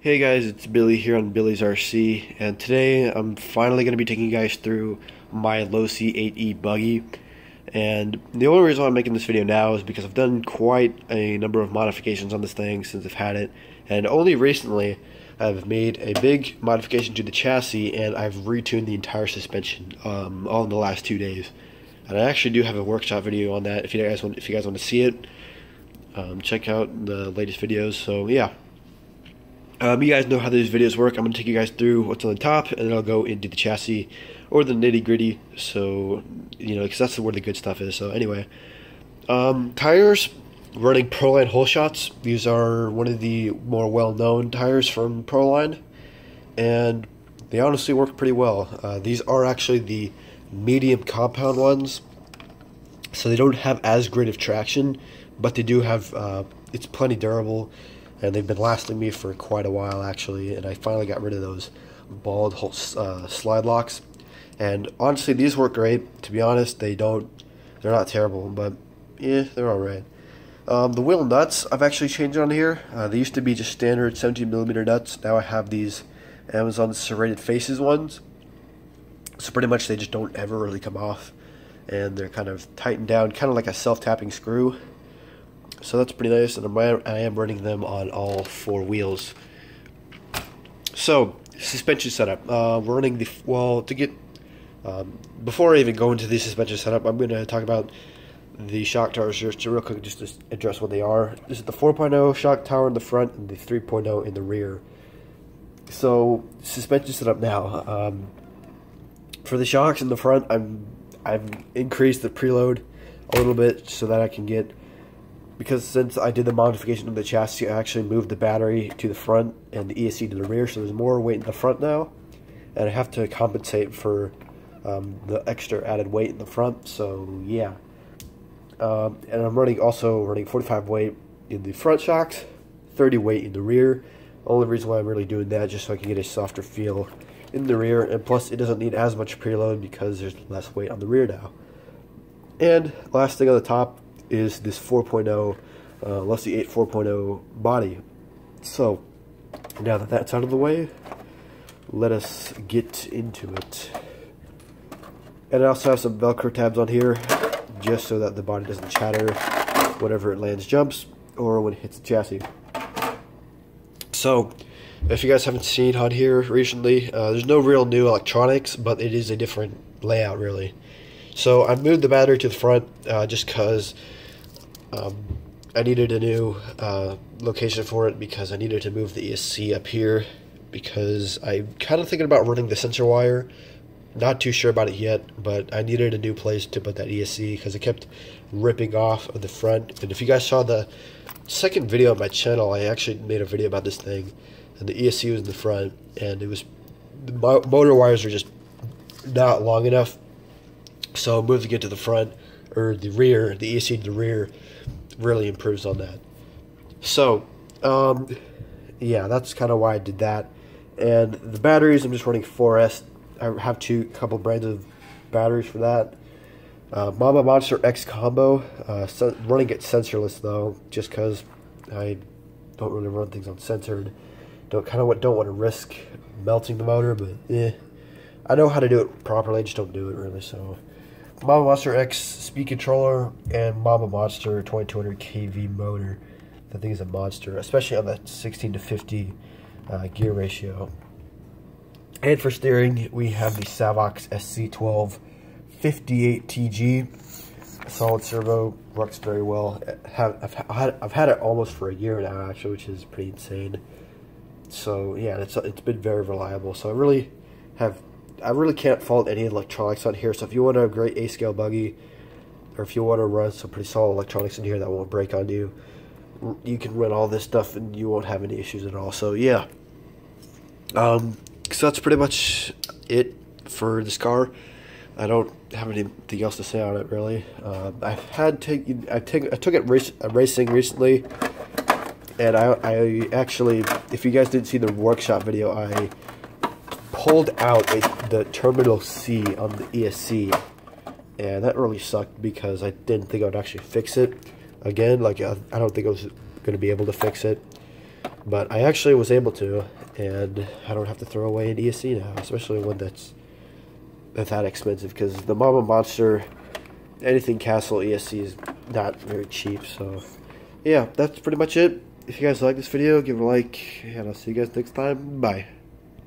Hey guys, it's Billy here on Billy's RC, and today I'm finally going to be taking you guys through my Losi 8E buggy. And the only reason why I'm making this video now is because I've done quite a number of modifications on this thing since I've had it, and only recently I've made a big modification to the chassis and I've retuned the entire suspension, all in the last 2 days. And I actually do have a workshop video on that if you guys want to see it. Check out the latest videos. So yeah. You guys know how these videos work. I'm going to take you guys through what's on the top, and then I'll go into the chassis or the nitty gritty. So, because that's where the good stuff is. So anyway, tires, running Proline hole shots. These are one of the more well-known tires from Proline, and they honestly work pretty well. These are actually the medium compound ones, so they don't have as great of traction, but they do have, it's plenty durable. And they've been lasting me for quite a while, actually. And I finally got rid of those bald slide locks. And honestly, these work great. To be honest, they're not terrible, but yeah, they're alright. The wheel nuts, I've actually changed on here. They used to be just standard 17mm nuts. Now I have these Amazon serrated faces ones. So pretty much they just don't ever really come off. And they're kind of tightened down, kind of like a self-tapping screw. So that's pretty nice, and I am running them on all 4 wheels. So, suspension setup. We're running before I even go into the suspension setup, I'm going to talk about the shock towers just real quick, just to address what they are. This is the 4.0 shock tower in the front and the 3.0 in the rear. So, suspension setup now. For the shocks in the front, I've increased the preload a little bit so that I can get, because since I did the modification of the chassis, I actually moved the battery to the front and the ESC to the rear, so there's more weight in the front now, and I have to compensate for the extra added weight in the front. So yeah, and I'm also running 45 weight in the front shocks, 30 weight in the rear. Only reason why I'm really doing that, just so I can get a softer feel in the rear, and plus it doesn't need as much preload because there's less weight on the rear now. And last thing on the top is this 4.0 Losi 8 4.0 body. So now that that's out of the way, let us get into it. And I also have some Velcro tabs on here just so that the body doesn't chatter whenever it lands jumps or when it hits the chassis. So if you guys haven't seen on here recently, there's no real new electronics, but it is a different layout really. So I moved the battery to the front just because I needed a new location for it, because I needed to move the ESC up here, because I'm kind of thinking about running the sensor wire. Not too sure about it yet, but I needed a new place to put that ESC because it kept ripping off of the front. And if you guys saw the second video on my channel, I actually made a video about this thing, and the ESC was in the front, and the motor wires are just not long enough. So moving it to the front, or the rear, the ESC to the rear, really improves on that. So, yeah, that's kind of why I did that. And the batteries, I'm just running 4S. I have a couple brands of batteries for that. Mama Monster X combo, running it sensorless though, just because I don't really run things uncensored. Don't want to risk melting the motor, but I know how to do it properly. I just don't do it really. So Mama Monster X speed controller and Mama Monster 2200 kV motor. That thing is a monster, especially on that 16 to 50 gear ratio. And for steering, we have the Savox SC12 58TG. Solid servo, works very well. I've had it almost for a year now, actually, which is pretty insane. So yeah, it's been very reliable. So I really can't fault any electronics on here. So if you want a great A-scale buggy, or if you want to run some pretty solid electronics in here that won't break on you, you can run all this stuff and you won't have any issues at all. So yeah, so that's pretty much it for this car. I don't have anything else to say on it really. I took it racing recently, and I actually, if you guys didn't see the workshop video, I pulled out the terminal C on the ESC, and that really sucked because I didn't think I would actually fix it again. Like I don't think I was going to be able to fix it. But I actually was able to, and I don't have to throw away an ESC now, especially one that's that expensive, because the Mama Monster anything Castle ESC is not very cheap. So yeah, that's pretty much it. If you guys like this video, give it a like, and I'll see you guys next time. Bye.